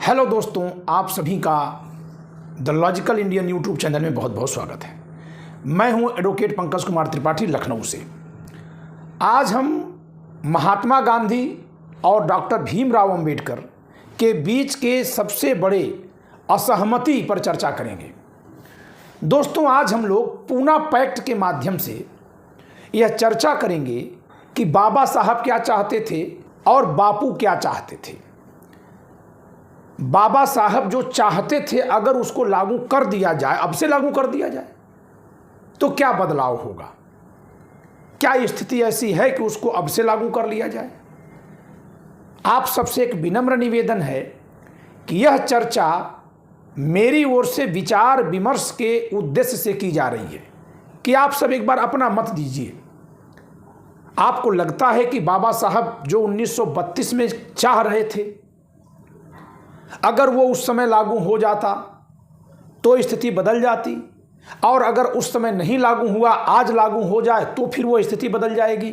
Hello दोस्तों, आप सभी का the logical Indian YouTube channel में बहुत बहुत स्वागत है। मैं हूं एडवोकेट पंकज कुमार त्रिपाठी, लखनऊ से। आज हम महात्मा गांधी और डॉक्टर भीमराव अंबेडकर के बीच के सबसे बड़े असहमति पर चर्चा करेंगे। दोस्तों, आज हम लोग पूना पैक्ट के माध्यम से यह चर्चा करेंगे कि बाबा साहब क्या चाहते थे और बापू क्या चाहते थे। बाबा साहब जो चाहते थे, अगर उसको लागू कर दिया जाए, अब से लागू कर दिया जाए, तो क्या बदलाव होगा? क्या स्थिति ऐसी है कि उसको अब से लागू कर लिया जाए? आप सबसे एक विनम्र निवेदन है कि यह चर्चा मेरी ओर से विचार विमर्श के उद्देश्य से की जा रही है कि आप सब एक बार अपना मत दीजिए। आपको लगता है कि बाबा साहब जो 1932 में चाह रहे थे, अगर वो उस समय लागू हो जाता तो स्थिति बदल जाती, और अगर उस समय नहीं लागू हुआ, आज लागू हो जाए तो फिर वो स्थिति बदल जाएगी?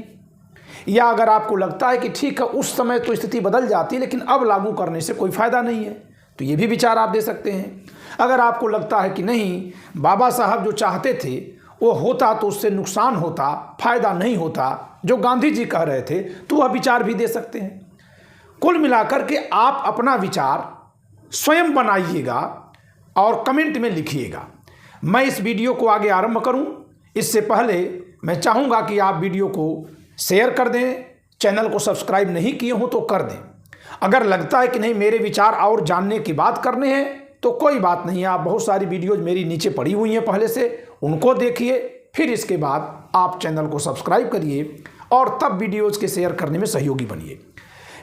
या अगर आपको लगता है कि ठीक है, उस समय तो स्थिति बदल जाती लेकिन अब लागू करने से कोई फ़ायदा नहीं है, तो ये भी विचार आप दे सकते हैं। अगर आपको लगता है कि नहीं, बाबा साहब जो चाहते थे वो होता तो उससे नुकसान होता, फ़ायदा नहीं होता जो गांधी जी कह रहे थे, तो वह विचार भी दे सकते हैं। कुल मिलाकर के आप अपना विचार स्वयं बनाइएगा और कमेंट में लिखिएगा। मैं इस वीडियो को आगे आरंभ करूं, इससे पहले मैं चाहूँगा कि आप वीडियो को शेयर कर दें, चैनल को सब्सक्राइब नहीं किए हो तो कर दें। अगर लगता है कि नहीं, मेरे विचार और जानने की बात करने हैं, तो कोई बात नहीं है, आप बहुत सारी वीडियोज़ मेरी नीचे पड़ी हुई हैं पहले से, उनको देखिए, फिर इसके बाद आप चैनल को सब्सक्राइब करिए और तब वीडियोज़ के शेयर करने में सहयोगी बनिए।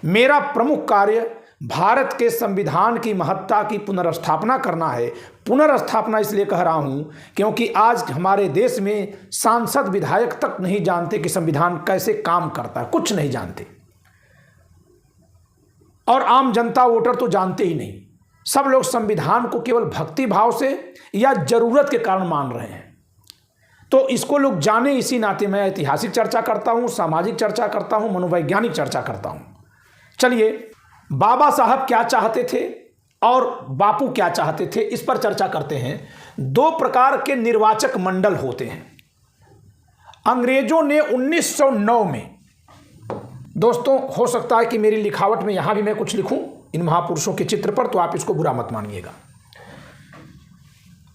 मेरा प्रमुख कार्य भारत के संविधान की महत्ता की पुनर्स्थापना करना है। पुनर्स्थापना इसलिए कह रहा हूं क्योंकि आज हमारे देश में सांसद विधायक तक नहीं जानते कि संविधान कैसे काम करता है, कुछ नहीं जानते, और आम जनता वोटर तो जानते ही नहीं। सब लोग संविधान को केवल भक्ति भाव से या जरूरत के कारण मान रहे हैं। तो इसको लोग जाने, इसी नाते मैं ऐतिहासिक चर्चा करता हूं, सामाजिक चर्चा करता हूं, मनोवैज्ञानिक चर्चा करता हूं। चलिए, बाबा साहब क्या चाहते थे और बापू क्या चाहते थे, इस पर चर्चा करते हैं। दो प्रकार के निर्वाचक मंडल होते हैं। अंग्रेजों ने 1909 में, दोस्तों हो सकता है कि मेरी लिखावट में यहां भी मैं कुछ लिखूं इन महापुरुषों के चित्र पर, तो आप इसको बुरा मत मानिएगा।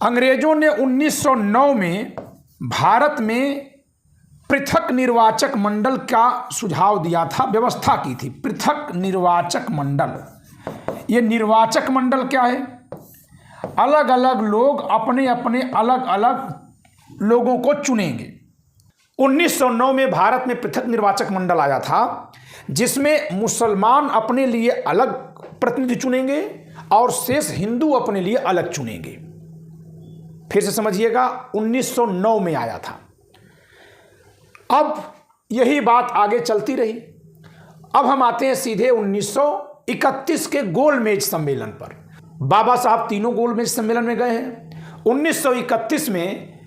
अंग्रेजों ने 1909 में भारत में पृथक निर्वाचक मंडल का सुझाव दिया था, व्यवस्था की थी। पृथक निर्वाचक मंडल, ये निर्वाचक मंडल क्या है? अलग अलग लोग अपने अपने अलग अलग लोगों को चुनेंगे। 1909 में भारत में पृथक निर्वाचक मंडल आया था, जिसमें मुसलमान अपने लिए अलग प्रतिनिधि चुनेंगे और शेष हिंदू अपने लिए अलग चुनेंगे। फिर से समझिएगा, 1909 में आया था। अब यही बात आगे चलती रही। अब हम आते हैं सीधे 1931 के गोलमेज सम्मेलन पर। बाबा साहब तीनों गोलमेज सम्मेलन में गए हैं। 1931 में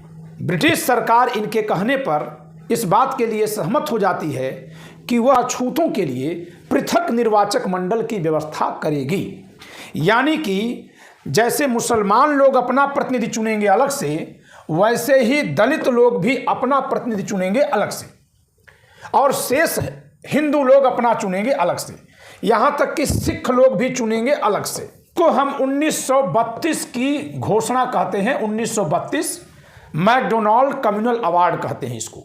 ब्रिटिश सरकार इनके कहने पर इस बात के लिए सहमत हो जाती है कि वह अछूतों के लिए पृथक निर्वाचक मंडल की व्यवस्था करेगी। यानी कि जैसे मुसलमान लोग अपना प्रतिनिधि चुनेंगे अलग से, वैसे ही दलित लोग भी अपना प्रतिनिधि चुनेंगे अलग से, और शेष हिंदू लोग अपना चुनेंगे अलग से, यहां तक कि सिख लोग भी चुनेंगे अलग से। को हम 1932 की घोषणा कहते हैं। 1932 मैकडोनाल्ड कम्युनल अवार्ड कहते हैं इसको।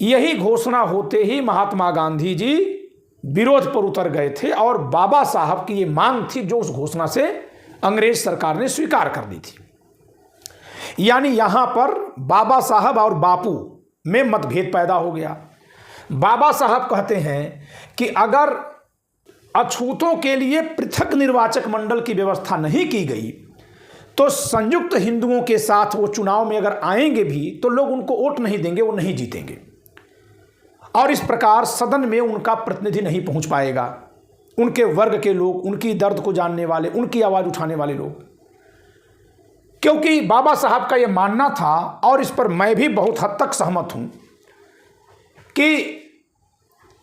यही घोषणा होते ही महात्मा गांधी जी विरोध पर उतर गए थे, और बाबा साहब की ये मांग थी जो उस घोषणा से अंग्रेज सरकार ने स्वीकार कर दी थी। यानी यहां पर बाबा साहब और बापू में मतभेद पैदा हो गया। बाबा साहब कहते हैं कि अगर अछूतों के लिए पृथक निर्वाचक मंडल की व्यवस्था नहीं की गई, तो संयुक्त हिंदुओं के साथ वो चुनाव में अगर आएंगे भी तो लोग उनको वोट नहीं देंगे, वो नहीं जीतेंगे, और इस प्रकार सदन में उनका प्रतिनिधि नहीं पहुंच पाएगा। उनके वर्ग के लोग, उनकी दर्द को जानने वाले, उनकी आवाज उठाने वाले लोग। क्योंकि बाबा साहब का यह मानना था, और इस पर मैं भी बहुत हद तक सहमत हूं, कि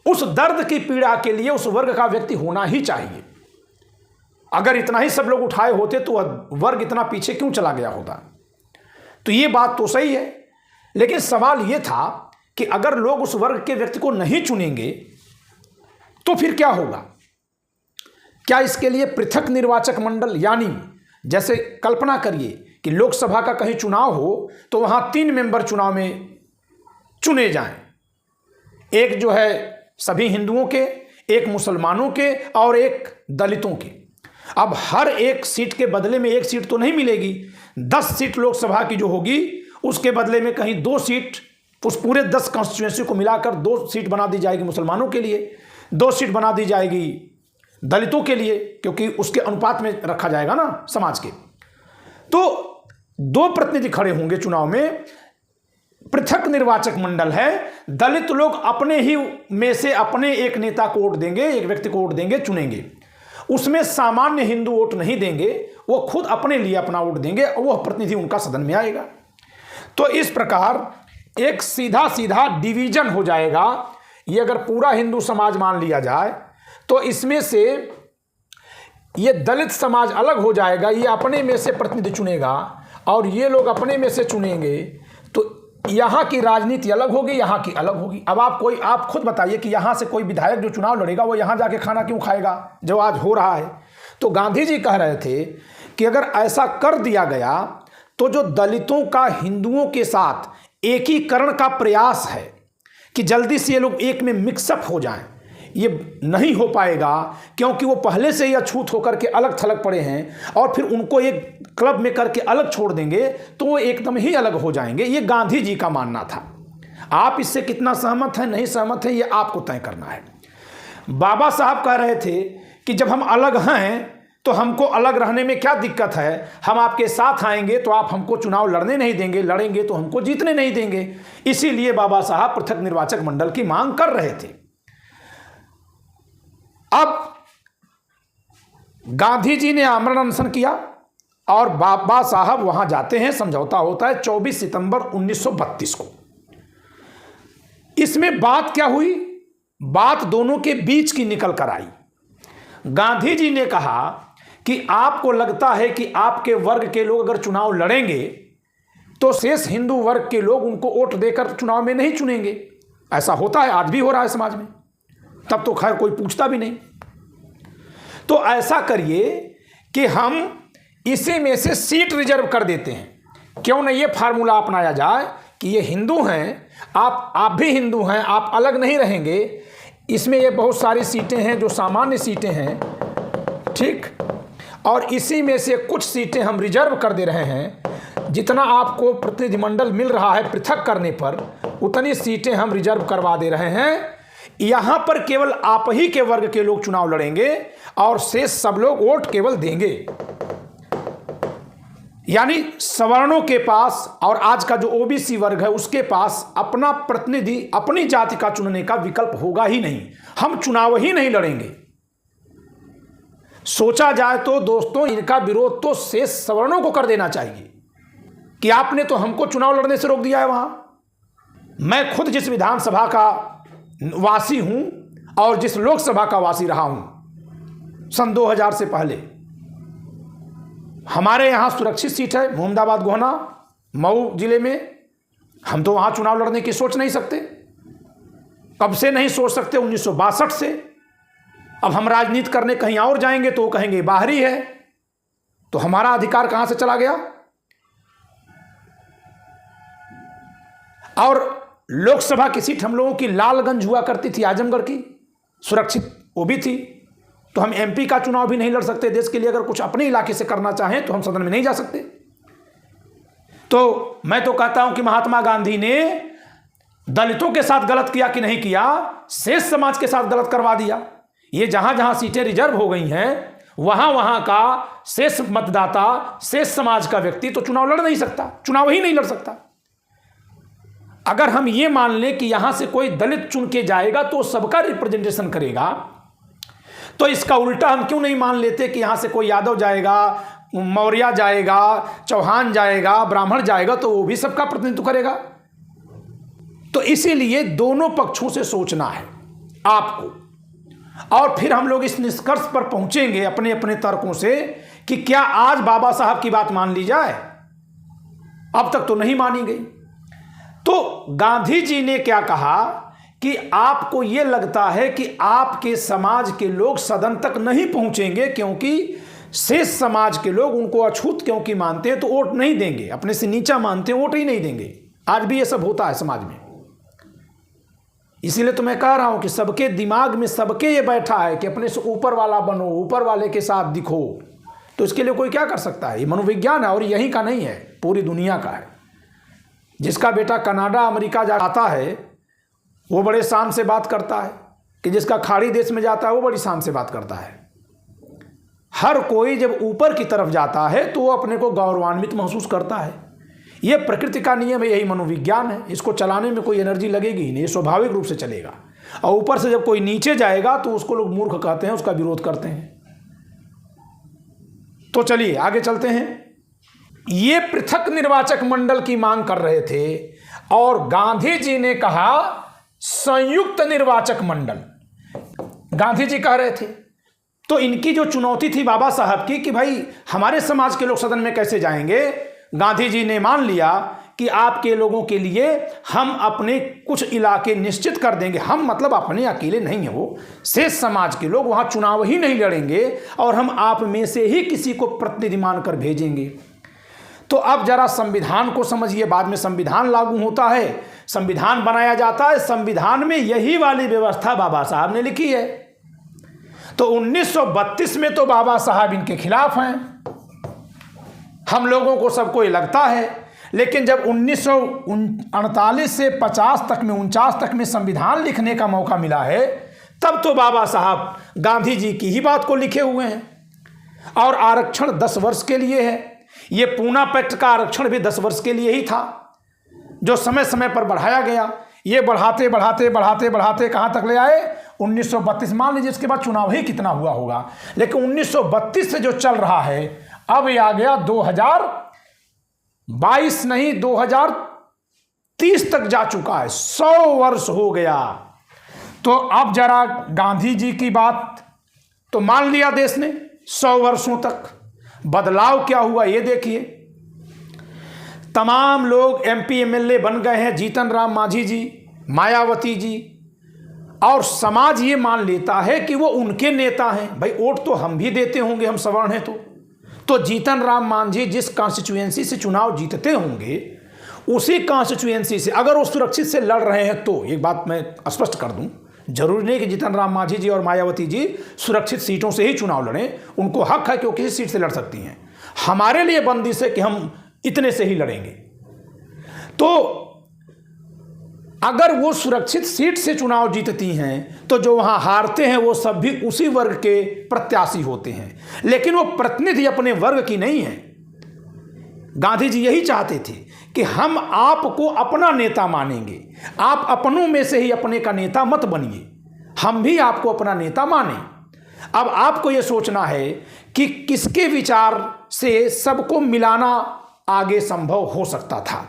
उस दर्द की पीड़ा के लिए उस वर्ग का व्यक्ति होना ही चाहिए। अगर इतना ही सब लोग उठाए होते तो वर्ग इतना पीछे क्यों चला गया होता। तो ये बात तो सही है, लेकिन सवाल ये था कि अगर लोग उस वर्ग के व्यक्ति को नहीं चुनेंगे तो फिर क्या होगा। क्या इसके लिए पृथक निर्वाचक मंडल, यानी जैसे कल्पना करिए कि लोकसभा का कहीं चुनाव हो तो वहां 3 मेंबर चुनाव में चुने जाएं, एक जो है सभी हिंदुओं के, एक मुसलमानों के और एक दलितों के। अब हर एक सीट के बदले में 1 सीट तो नहीं मिलेगी, 10 सीट लोकसभा की जो होगी उसके बदले में कहीं 2 सीट, उस पूरे 10 कॉन्स्टिट्यूएंसी को मिलाकर 2 सीट बना दी जाएगी मुसलमानों के लिए, 2 सीट बना दी जाएगी दलितों के लिए, क्योंकि उसके अनुपात में रखा जाएगा ना समाज के। तो 2 प्रतिनिधि खड़े होंगे चुनाव में, पृथक निर्वाचक मंडल है, दलित लोग अपने ही में से अपने एक नेता को वोट देंगे, एक व्यक्ति को वोट देंगे, चुनेंगे। उसमें सामान्य हिंदू वोट नहीं देंगे, वो खुद अपने लिए अपना वोट देंगे और वह प्रतिनिधि उनका सदन में आएगा। तो इस प्रकार एक सीधा सीधा डिवीजन हो जाएगा। ये अगर पूरा हिंदू समाज मान लिया जाए तो इसमें से ये दलित समाज अलग हो जाएगा, ये अपने में से प्रतिनिधि चुनेगा और ये लोग अपने में से चुनेंगे। तो यहाँ की राजनीति अलग होगी, यहाँ की अलग होगी। अब आप खुद बताइए कि यहाँ से कोई विधायक जो चुनाव लड़ेगा वो यहाँ जाके खाना क्यों खाएगा जो आज हो रहा है। तो गांधी जी कह रहे थे कि अगर ऐसा कर दिया गया तो जो दलितों का हिंदुओं के साथ एकीकरण का प्रयास है कि जल्दी से ये लोग एक में मिक्सअप हो जाएं, ये नहीं हो पाएगा, क्योंकि वो पहले से ही अछूत होकर के अलग थलग पड़े हैं और फिर उनको एक क्लब में करके अलग छोड़ देंगे तो वो एकदम ही अलग हो जाएंगे। ये गांधी जी का मानना था। आप इससे कितना सहमत हैं, नहीं सहमत हैं, ये आपको तय करना है। बाबा साहब कह रहे थे कि जब हम अलग हैं तो हमको अलग रहने में क्या दिक्कत है, हम आपके साथ आएंगे तो आप हमको चुनाव लड़ने नहीं देंगे, लड़ेंगे तो हमको जीतने नहीं देंगे। इसीलिए बाबा साहब पृथक निर्वाचक मंडल की मांग कर रहे थे। अब गांधी जी ने आमरण अनशन किया और बाबा साहब वहां जाते हैं, समझौता होता है 24 सितंबर 1932 को। इसमें बात क्या हुई, बात दोनों के बीच की निकल कर आई। गांधी जी ने कहा कि आपको लगता है कि आपके वर्ग के लोग अगर चुनाव लड़ेंगे तो शेष हिंदू वर्ग के लोग उनको वोट देकर चुनाव में नहीं चुनेंगे। ऐसा होता है, आज भी हो रहा है समाज में, तब तो खैर कोई पूछता भी नहीं। तो ऐसा करिए कि हम इसी में से सीट रिजर्व कर देते हैं। क्यों न ये फार्मूला अपनाया जाए कि ये हिंदू हैं, आप भी हिंदू हैं, आप अलग नहीं रहेंगे। इसमें ये बहुत सारी सीटें हैं जो सामान्य सीटें हैं, ठीक, और इसी में से कुछ सीटें हम रिजर्व कर दे रहे हैं। जितना आपको प्रतिनिधिमंडल मिल रहा है पृथक करने पर, उतनी सीटें हम रिजर्व करवा दे रहे हैं। यहां पर केवल आप ही के वर्ग के लोग चुनाव लड़ेंगे और शेष सब लोग वोट केवल देंगे। यानी सवर्णों के पास और आज का जो ओबीसी वर्ग है उसके पास अपना प्रतिनिधि अपनी जाति का चुनने का विकल्प होगा ही नहीं। हम चुनाव ही नहीं लड़ेंगे। सोचा जाए तो दोस्तों, इनका विरोध तो शेष सवर्णों को कर देना चाहिए कि आपने तो हमको चुनाव लड़ने से रोक दिया है। वहां मैं खुद जिस विधानसभा का वासी हूं और जिस लोकसभा का वासी रहा हूं सन 2000 से पहले, हमारे यहां सुरक्षित सीट है मोहम्मदाबाद गोहना मऊ जिले में। हम तो वहां चुनाव लड़ने की सोच नहीं सकते। कब से नहीं सोच सकते, 1962 से। अब हम राजनीति करने कहीं और जाएंगे तो कहेंगे बाहरी है, तो हमारा अधिकार कहां से चला गया। और लोकसभा की सीट हम लोगों की लालगंज हुआ करती थी, आजमगढ़ की, सुरक्षित वो भी थी। तो हम एमपी का चुनाव भी नहीं लड़ सकते देश के लिए। अगर कुछ अपने इलाके से करना चाहें तो हम सदन में नहीं जा सकते। तो मैं तो कहता हूं कि महात्मा गांधी ने दलितों के साथ गलत किया कि नहीं किया, शेष समाज के साथ गलत करवा दिया। ये जहां जहां सीटें रिजर्व हो गई हैं वहां वहां का शेष मतदाता, शेष समाज का व्यक्ति तो चुनाव लड़ नहीं सकता, चुनाव ही नहीं लड़ सकता। अगर हम ये मान लें कि यहां से कोई दलित चुन के जाएगा तो सबका रिप्रेजेंटेशन करेगा, तो इसका उल्टा हम क्यों नहीं मान लेते कि यहां से कोई यादव जाएगा, मौर्य जाएगा, चौहान जाएगा, ब्राह्मण जाएगा तो वो भी सबका प्रतिनिधित्व करेगा। तो इसीलिए दोनों पक्षों से सोचना है आपको। और फिर हम लोग इस निष्कर्ष पर पहुंचेंगे अपने अपने तर्कों से कि क्या आज बाबा साहब की बात मान ली जाए। अब तक तो नहीं मानी गई। तो गांधी जी ने क्या कहा कि आपको यह लगता है कि आपके समाज के लोग सदन तक नहीं पहुंचेंगे क्योंकि शेष समाज के लोग उनको अछूत क्योंकि मानते हैं तो वोट नहीं देंगे, अपने से नीचा मानते हैं वोट ही नहीं देंगे। आज भी ये सब होता है समाज में। इसीलिए तो मैं कह रहा हूं कि सबके दिमाग में सबके ये बैठा है कि अपने से ऊपर वाला बनो, ऊपर वाले के साथ दिखो। तो इसके लिए कोई क्या कर सकता है? ये मनोविज्ञान है और यहीं का नहीं है, पूरी दुनिया का है। जिसका बेटा कनाडा अमेरिका जाता है वो बड़े शान से बात करता है, कि जिसका खाड़ी देश में जाता है वो बड़ी शान से बात करता है। हर कोई जब ऊपर की तरफ जाता है तो वो अपने को गौरवान्वित महसूस करता है। ये प्रकृति का नियम है, यही मनोविज्ञान है। इसको चलाने में कोई एनर्जी लगेगी ही नहीं, ये स्वाभाविक रूप से चलेगा। और ऊपर से जब कोई नीचे जाएगा तो उसको लोग मूर्ख कहते हैं, उसका विरोध करते हैं। तो चलिए आगे चलते हैं। ये पृथक निर्वाचक मंडल की मांग कर रहे थे और गांधी जी ने कहा संयुक्त निर्वाचक मंडल। गांधी जी कह रहे थे। तो इनकी जो चुनौती थी बाबा साहब की कि भाई हमारे समाज के लोग सदन में कैसे जाएंगे, गांधी जी ने मान लिया कि आपके लोगों के लिए हम अपने कुछ इलाके निश्चित कर देंगे। हम मतलब अपने अकेले नहीं है, वो शेष समाज के लोग वहां चुनाव ही नहीं लड़ेंगे और हम आप में से ही किसी को प्रतिनिधि मानकर भेजेंगे। तो अब जरा संविधान को समझिए। बाद में संविधान लागू होता है, संविधान बनाया जाता है, संविधान में यही वाली व्यवस्था बाबा साहब ने लिखी है। तो 1932 में तो बाबा साहब इनके खिलाफ हैं, हम लोगों को सबको ये लगता है। लेकिन जब 1948 से 50 तक में 49 तक में संविधान लिखने का मौका मिला है, तब तो बाबा साहब गांधी जी की ही बात को लिखे हुए हैं। और आरक्षण 10 वर्ष के लिए है। ये पूना पैक्ट का आरक्षण भी 10 वर्ष के लिए ही था, जो समय समय पर बढ़ाया गया। ये बढ़ाते बढ़ाते बढ़ाते बढ़ाते कहाँ तक ले आए? 1932। मान लीजिए इसके बाद चुनाव ही कितना हुआ होगा, लेकिन 1932 से जो चल रहा है अब ये आ गया 2022 नहीं 2030 तक जा चुका है। 100 वर्ष हो गया। तो अब जरा गांधी जी की बात तो मान लिया देश ने 100 वर्षों तक। बदलाव क्या हुआ ये देखिए। तमाम लोग एमपी एमएलए बन गए हैं, जीतन राम मांझी जी, मायावती जी, और समाज ये मान लेता है कि वो उनके नेता हैं। भाई वोट तो हम भी देते होंगे, हम सवर्ण हैं। तो जीतन राम मांझी जिस कॉन्स्टिट्यूएंसी से चुनाव जीतते होंगे उसी कॉन्स्टिट्यूएंसी से अगर वो सुरक्षित से लड़ रहे हैं, तो एक बात मैं स्पष्ट कर दूं, जरूरी नहीं कि जीतन राम मांझी जी और मायावती जी सुरक्षित सीटों से ही चुनाव लड़ें। उनको हक है कि वो किसी सीट से लड़ सकती हैं। हमारे लिए बंदिश है कि हम इतने से ही लड़ेंगे। तो अगर वो सुरक्षित सीट से चुनाव जीतती हैं तो जो वहां हारते हैं वो सब भी उसी वर्ग के प्रत्याशी होते हैं, लेकिन वो प्रतिनिधि अपने वर्ग की नहीं है। गांधी जी यही चाहते थे कि हम आपको अपना नेता मानेंगे, आप अपनों में से ही अपने का नेता मत बनिए, हम भी आपको अपना नेता माने। अब आपको यह सोचना है कि किसके विचार से सबको मिलाना आगे संभव हो सकता था।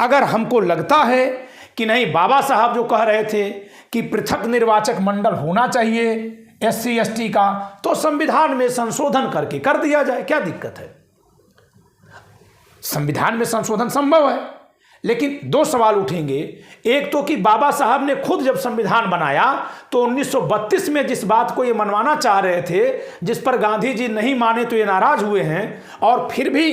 अगर हमको लगता है कि नहीं, बाबा साहब जो कह रहे थे कि पृथक निर्वाचक मंडल होना चाहिए एससी एसटी का, तो संविधान में संशोधन करके कर दिया जाए, क्या दिक्कत है? संविधान में संशोधन संभव है, लेकिन दो सवाल उठेंगे। एक तो कि बाबा साहब ने खुद जब संविधान बनाया तो 1932 में जिस बात को ये मनवाना चाह रहे थे, जिस पर गांधी जी नहीं माने तो ये नाराज हुए हैं, और फिर भी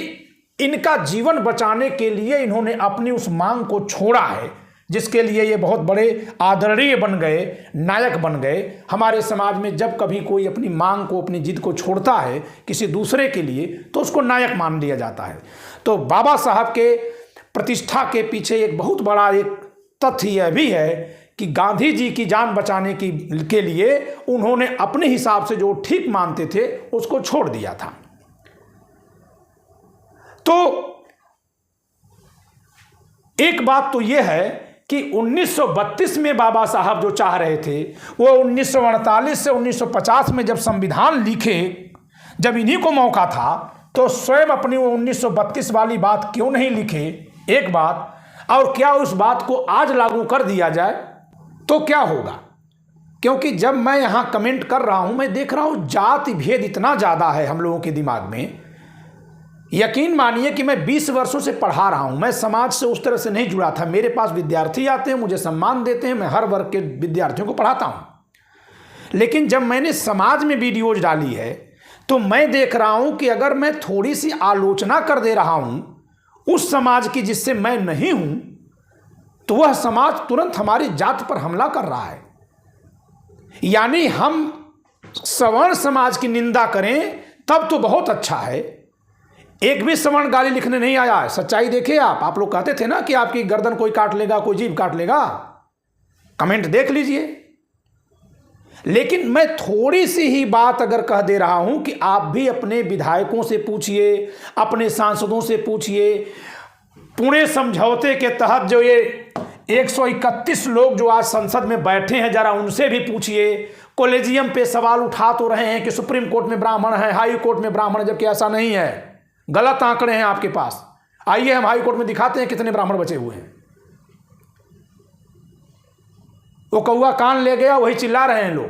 इनका जीवन बचाने के लिए इन्होंने अपनी उस मांग को छोड़ा है, जिसके लिए ये बहुत बड़े आदरणीय बन गए, नायक बन गए। हमारे समाज में जब कभी कोई अपनी मांग को, अपनी जिद को छोड़ता है किसी दूसरे के लिए, तो उसको नायक मान लिया जाता है। तो बाबा साहब के प्रतिष्ठा के पीछे एक बहुत बड़ा एक तथ्य यह भी है कि गांधी जी की जान बचाने के लिए उन्होंने अपने हिसाब से जो ठीक मानते थे उसको छोड़ दिया था। तो एक बात तो यह है कि 1932 में बाबा साहब जो चाह रहे थे वो 1948 से 1950 में जब संविधान लिखे, जब इन्हीं को मौका था, तो स्वयं अपनी वो 1932 वाली बात क्यों नहीं लिखे? एक बात। और क्या उस बात को आज लागू कर दिया जाए तो क्या होगा? क्योंकि जब मैं यहाँ कमेंट कर रहा हूँ, मैं देख रहा हूँ जाति भेद इतना ज़्यादा है हम लोगों के दिमाग में। यकीन मानिए कि मैं 20 वर्षों से पढ़ा रहा हूँ, मैं समाज से उस तरह से नहीं जुड़ा था। मेरे पास विद्यार्थी आते हैं, मुझे सम्मान देते हैं, मैं हर वर्ग के विद्यार्थियों को पढ़ाता हूँ। लेकिन जब मैंने समाज में वीडियोज डाली है तो मैं देख रहा हूँ कि अगर मैं थोड़ी सी आलोचना कर दे रहा हूँ उस समाज की जिससे मैं नहीं हूँ, तो वह समाज तुरंत हमारी जात पर हमला कर रहा है। यानी हम सवर्ण समाज की निंदा करें तब तो बहुत अच्छा है। एक भी सवर्ण गाली लिखने नहीं आया है। सच्चाई देखिए आप लोग कहते थे ना कि आपकी गर्दन कोई काट लेगा, कोई जीभ काट लेगा, कमेंट देख लीजिए। लेकिन मैं थोड़ी सी ही बात अगर कह दे रहा हूं कि आप भी अपने विधायकों से पूछिए, अपने सांसदों से पूछिए, पुणे समझौते के तहत जो ये 131 लोग जो आज संसद में बैठे हैं, जरा उनसे भी पूछिए। कॉलेजियम पे सवाल उठा तो रहे हैं कि सुप्रीम कोर्ट में ब्राह्मण है, हाई कोर्ट में ब्राह्मण है, जबकि ऐसा नहीं है। गलत आंकड़े हैं आपके पास। आइए हम हाई कोर्ट में दिखाते हैं कितने ब्राह्मण बचे हुए हैं। वो कौआ कान ले गया, वही चिल्ला रहे हैं लोग।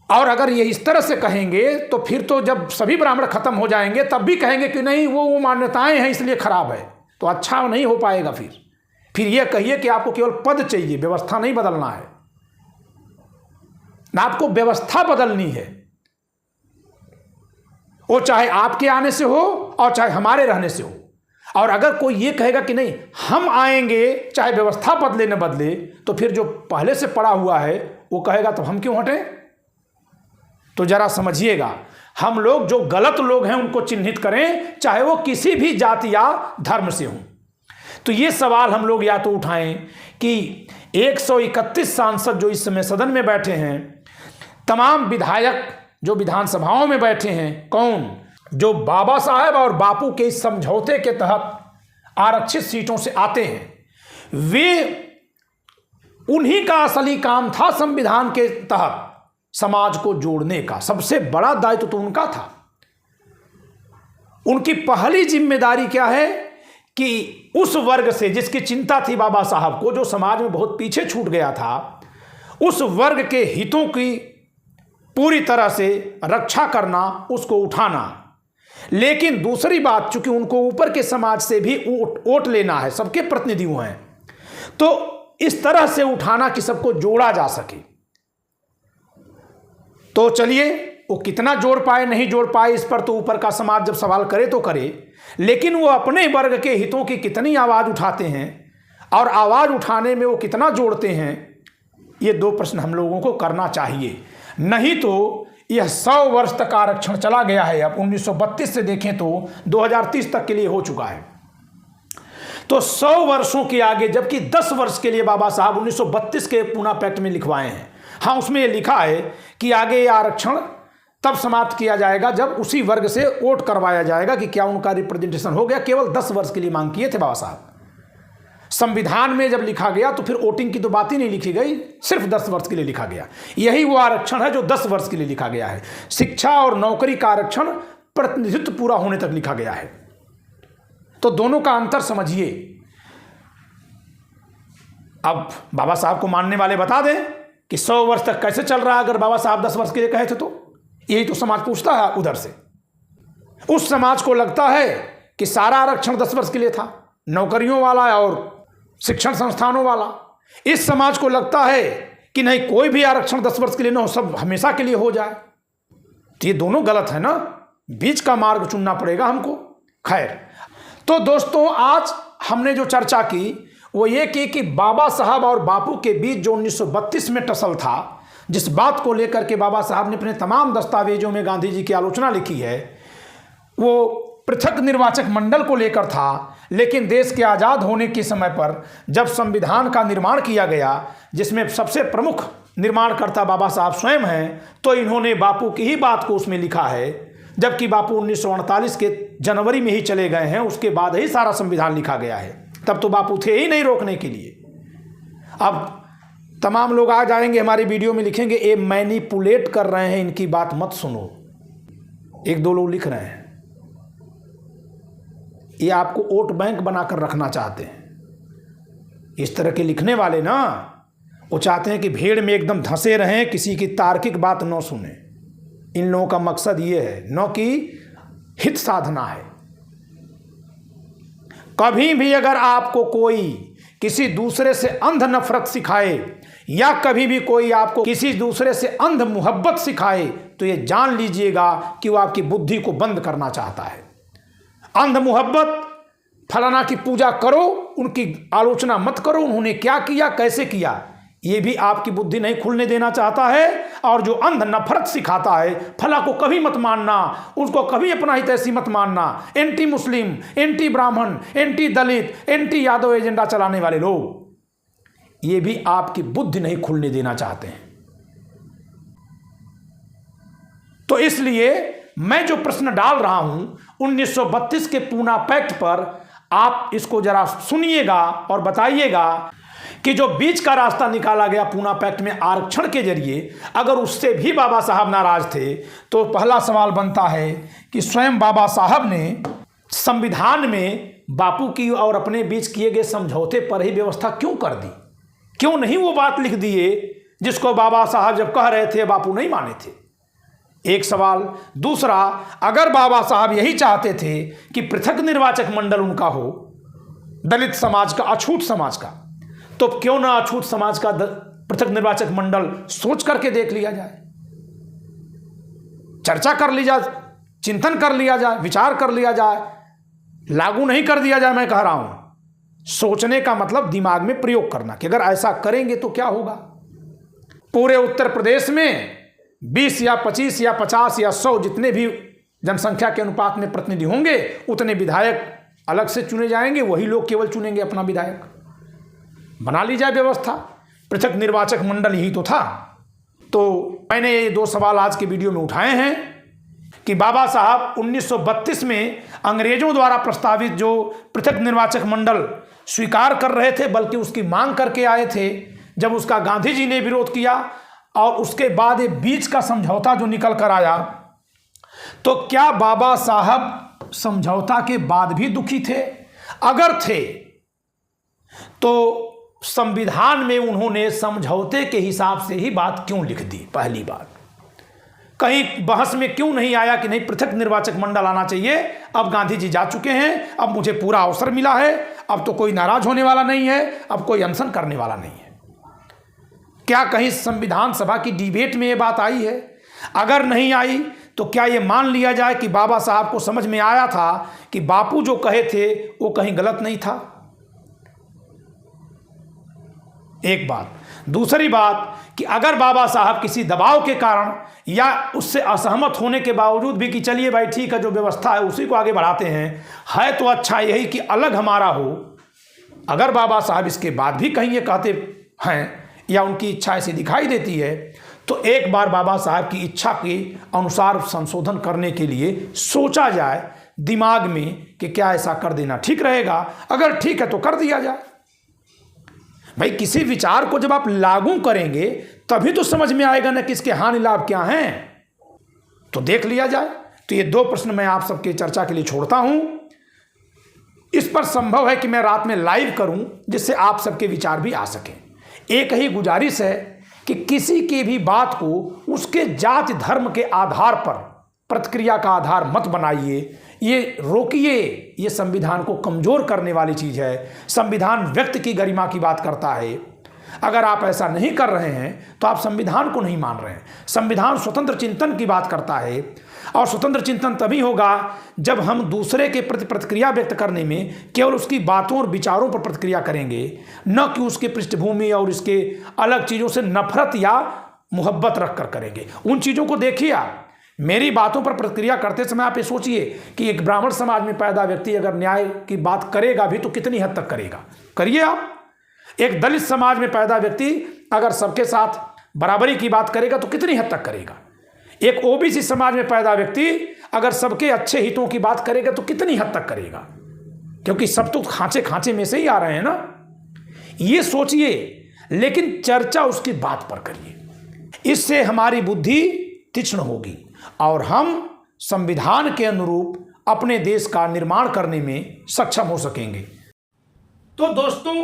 और अगर ये इस तरह से कहेंगे तो फिर तो जब सभी ब्राह्मण खत्म हो जाएंगे तब भी कहेंगे कि नहीं वो मान्यताएं हैं इसलिए खराब है, तो अच्छा नहीं हो पाएगा। फिर ये कहिए कि आपको केवल पद चाहिए, व्यवस्था नहीं बदलना है ना, आपको व्यवस्था बदलनी है। वो चाहे आपके आने से हो और चाहे हमारे रहने से हो। और अगर कोई ये कहेगा कि नहीं हम आएंगे चाहे व्यवस्था बदले न बदले, तो फिर जो पहले से पड़ा हुआ है वो कहेगा तो हम क्यों हटें। तो जरा समझिएगा, हम लोग जो गलत लोग हैं उनको चिन्हित करें, चाहे वो किसी भी जाति या धर्म से हों। तो ये सवाल हम लोग या तो उठाएं कि 131 सांसद जो इस समय सदन में बैठे हैं, तमाम विधायक जो विधानसभाओं में बैठे हैं, कौन जो बाबा साहब और बापू के इस समझौते के तहत आरक्षित सीटों से आते हैं, वे उन्हीं का असली काम था संविधान के तहत समाज को जोड़ने का। सबसे बड़ा दायित्व तो उनका था। उनकी पहली जिम्मेदारी क्या है कि उस वर्ग से जिसकी चिंता थी बाबा साहब को, जो समाज में बहुत पीछे छूट गया था, उस वर्ग के हितों की पूरी तरह से रक्षा करना, उसको उठाना। लेकिन दूसरी बात, चूंकि उनको ऊपर के समाज से भी वोट लेना है, सबके प्रतिनिधि हैं, तो इस तरह से उठाना कि सबको जोड़ा जा सके। तो चलिए वो कितना जोड़ पाए नहीं जोड़ पाए इस पर तो ऊपर का समाज जब सवाल करे तो करे, लेकिन वो अपने वर्ग के हितों की कितनी आवाज़ उठाते हैं और आवाज़ उठाने में वो कितना जोड़ते हैं, ये दो प्रश्न हम लोगों को करना चाहिए। नहीं तो यह 100 वर्ष तक आरक्षण चला गया है। अब 1932 से देखें तो 2030 तक के लिए हो चुका है, तो 100 वर्षों के आगे, जबकि 10 वर्ष के लिए बाबा साहब 1932 के पूना पैक्ट में लिखवाए हैं। हाँ, उसमें यह लिखा है कि आगे ये आरक्षण तब समाप्त किया जाएगा जब उसी वर्ग से वोट करवाया जाएगा कि क्या उनका रिप्रेजेंटेशन हो गया। केवल 10 वर्ष के लिए मांग किए थे बाबा साहब। संविधान में जब लिखा गया तो फिर वोटिंग की तो बात ही नहीं लिखी गई, सिर्फ 10 वर्ष के लिए लिखा गया। यही वो आरक्षण है जो 10 वर्ष के लिए लिखा गया है। शिक्षा और नौकरी का आरक्षण प्रतिनिधित्व पूरा होने तक लिखा गया है। तो दोनों का अंतर समझिए। अब बाबा साहब को मानने वाले बता दें कि 100 वर्ष तक कैसे चल रहा है। अगर बाबा साहब 10 वर्ष के लिए कहे थे तो यही तो समाज पूछता है उधर से। उस समाज को लगता है कि सारा आरक्षण 10 वर्ष के लिए था, नौकरियों वाला और शिक्षण संस्थानों वाला। इस समाज को लगता है कि नहीं, कोई भी आरक्षण 10 वर्ष के लिए ना हो, सब हमेशा के लिए हो जाए। तो ये दोनों गलत है ना, बीच का मार्ग चुनना पड़ेगा हमको। खैर, तो दोस्तों आज हमने जो चर्चा की वो ये की कि बाबा साहब और बापू के बीच जो 1932 में टसल था, जिस बात को लेकर के बाबा साहब ने अपने तमाम दस्तावेजों में गांधी जी की आलोचना लिखी है, वो पृथक निर्वाचक मंडल को लेकर था। लेकिन देश के आज़ाद होने के समय पर जब संविधान का निर्माण किया गया, जिसमें सबसे प्रमुख निर्माणकर्ता बाबा साहब स्वयं हैं, तो इन्होंने बापू की ही बात को उसमें लिखा है। जबकि बापू 1948 के जनवरी में ही चले गए हैं, उसके बाद ही सारा संविधान लिखा गया है। तब तो बापू थे ही नहीं रोकने के लिए। अब तमाम लोग आ जाएंगे हमारी वीडियो में, लिखेंगे ये मैनिपुलेट कर रहे हैं, इनकी बात मत सुनो। 1-2 लोग लिख रहे हैं ये आपको वोट बैंक बनाकर रखना चाहते हैं। इस तरह के लिखने वाले ना, वो चाहते हैं कि भीड़ में एकदम धंसे रहें, किसी की तार्किक बात न सुने। इन लोगों का मकसद ये है, न कि हित साधना है। कभी भी अगर आपको कोई किसी दूसरे से अंध नफरत सिखाए या कभी भी कोई आपको किसी दूसरे से अंध मोहब्बत सिखाए, तो ये जान लीजिएगा कि वो आपकी बुद्धि को बंद करना चाहता है। अंध मोहब्बत, फलाना की पूजा करो, उनकी आलोचना मत करो, उन्होंने क्या किया कैसे किया, ये भी आपकी बुद्धि नहीं खुलने देना चाहता है। और जो अंध नफरत सिखाता है, फला को कभी मत मानना, उसको कभी अपना हित ऐसी मत मानना, एंटी मुस्लिम, एंटी ब्राह्मण, एंटी दलित, एंटी यादव एजेंडा चलाने वाले लोग, ये भी आपकी बुद्धि नहीं खुलने देना चाहते हैं। तो इसलिए मैं जो प्रश्न डाल रहा हूं 1932 के पूना पैक्ट पर, आप इसको जरा सुनिएगा और बताइएगा कि जो बीच का रास्ता निकाला गया पूना पैक्ट में आरक्षण के जरिए, अगर उससे भी बाबा साहब नाराज थे, तो पहला सवाल बनता है कि स्वयं बाबा साहब ने संविधान में बापू की और अपने बीच किए गए समझौते पर ही व्यवस्था क्यों कर दी? क्यों नहीं वो बात लिख दिए जिसको बाबा साहब जब कह रहे थे बापू नहीं माने थे? एक सवाल। दूसरा, अगर बाबा साहब यही चाहते थे कि पृथक निर्वाचक मंडल उनका हो, दलित समाज का, अछूत समाज का, तो क्यों ना अछूत समाज का पृथक निर्वाचक मंडल सोच करके देख लिया जाए, चर्चा कर ली जाए, चिंतन कर लिया जाए, विचार कर लिया जाए, लागू नहीं कर दिया जाए। मैं कह रहा हूं, सोचने का मतलब दिमाग में प्रयोग करना कि अगर ऐसा करेंगे तो क्या होगा। पूरे उत्तर प्रदेश में 20 या 25 या 50 या 100 जितने भी जनसंख्या के अनुपात में प्रतिनिधि होंगे, उतने विधायक अलग से चुने जाएंगे, वही लोग केवल चुनेंगे अपना विधायक। बना ली जाए व्यवस्था, पृथक निर्वाचक मंडल यही तो था। तो मैंने ये 2 सवाल आज के वीडियो में उठाए हैं कि बाबा साहब 1932 में अंग्रेजों द्वारा प्रस्तावित जो पृथक निर्वाचक मंडल स्वीकार कर रहे थे, बल्कि उसकी मांग करके आए थे, जब उसका गांधी जी ने विरोध किया और उसके बाद ये बीच का समझौता जो निकल कर आया, तो क्या बाबा साहब समझौता के बाद भी दुखी थे? अगर थे तो संविधान में उन्होंने समझौते के हिसाब से ही बात क्यों लिख दी? पहली बात, कहीं बहस में क्यों नहीं आया कि नहीं पृथक निर्वाचक मंडल आना चाहिए, अब गांधी जी जा चुके हैं, अब मुझे पूरा अवसर मिला है, अब तो कोई नाराज होने वाला नहीं है, अब कोई अनशन करने वाला नहीं है। क्या कहीं संविधान सभा की डिबेट में ये बात आई है? अगर नहीं आई तो क्या ये मान लिया जाए कि बाबा साहब को समझ में आया था कि बापू जो कहे थे वो कहीं गलत नहीं था? एक बात। दूसरी बात कि अगर बाबा साहब किसी दबाव के कारण या उससे असहमत होने के बावजूद भी कि चलिए भाई ठीक है, जो व्यवस्था है उसी को आगे बढ़ाते हैं, है तो अच्छा यही कि अलग हमारा हो, अगर बाबा साहब इसके बाद भी कहीं ये कहते हैं या उनकी इच्छा ऐसी दिखाई देती है, तो एक बार बाबा साहब की इच्छा के अनुसार संशोधन करने के लिए सोचा जाए दिमाग में कि क्या ऐसा कर देना ठीक रहेगा। अगर ठीक है तो कर दिया जाए। भाई किसी विचार को जब आप लागू करेंगे तभी तो समझ में आएगा ना कि इसके हानि लाभ क्या हैं, तो देख लिया जाए। तो ये 2 प्रश्न मैं आप सबके चर्चा के लिए छोड़ता हूं। इस पर संभव है कि मैं रात में लाइव करूं जिससे आप सबके विचार भी आ सकें। एक ही गुजारिश है कि किसी की भी बात को उसके जाति धर्म के आधार पर प्रतिक्रिया का आधार मत बनाइए, ये रोकिए। ये संविधान को कमजोर करने वाली चीज़ है। संविधान व्यक्ति की गरिमा की बात करता है। अगर आप ऐसा नहीं कर रहे हैं तो आप संविधान को नहीं मान रहे हैं। संविधान स्वतंत्र चिंतन की बात करता है, और स्वतंत्र चिंतन तभी होगा जब हम दूसरे के प्रति प्रतिक्रिया व्यक्त करने में केवल उसकी बातों और विचारों पर प्रतिक्रिया करेंगे, न कि उसके पृष्ठभूमि और इसके अलग चीज़ों से नफरत या मोहब्बत रख कर करेंगे। उन चीज़ों को देखिए। आप मेरी बातों पर प्रतिक्रिया करते समय आप ये सोचिए कि एक ब्राह्मण समाज में पैदा व्यक्ति अगर न्याय की बात करेगा भी तो कितनी हद तक करेगा, करिए आप। एक दलित समाज में पैदा व्यक्ति अगर सबके साथ बराबरी की बात करेगा तो कितनी हद तक करेगा। एक ओबीसी समाज में पैदा व्यक्ति अगर सबके अच्छे हितों की बात करेगा तो कितनी हद तक करेगा, क्योंकि सब तो खांचे खांचे में से ही आ रहे हैं ना। ये सोचिए, लेकिन चर्चा उसकी बात पर करिए। इससे हमारी बुद्धि तीक्ष्ण होगी और हम संविधान के अनुरूप अपने देश का निर्माण करने में सक्षम हो सकेंगे। तो दोस्तों,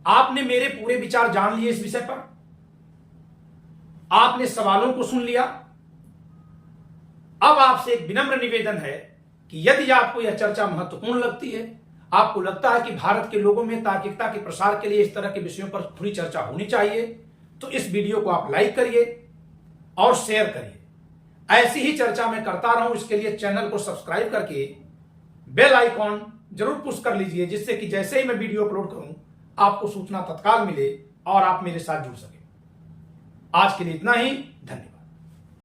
आपने मेरे पूरे विचार जान लिए इस विषय पर, आपने सवालों को सुन लिया। अब आपसे एक विनम्र निवेदन है कि यदि आपको यह चर्चा महत्वपूर्ण लगती है, आपको लगता है कि भारत के लोगों में तार्किकता के प्रसार के लिए इस तरह के विषयों पर थोड़ी चर्चा होनी चाहिए, तो इस वीडियो को आप लाइक करिए और शेयर करिए। ऐसी ही चर्चा मैं करता रहूं, इसके लिए चैनल को सब्सक्राइब करके बेल आइकॉन जरूर पुश कर लीजिए, जिससे कि जैसे ही मैं वीडियो अपलोड करूं आपको सूचना तत्काल मिले और आप मेरे साथ जुड़ सके। आज के लिए इतना ही, धन्यवाद।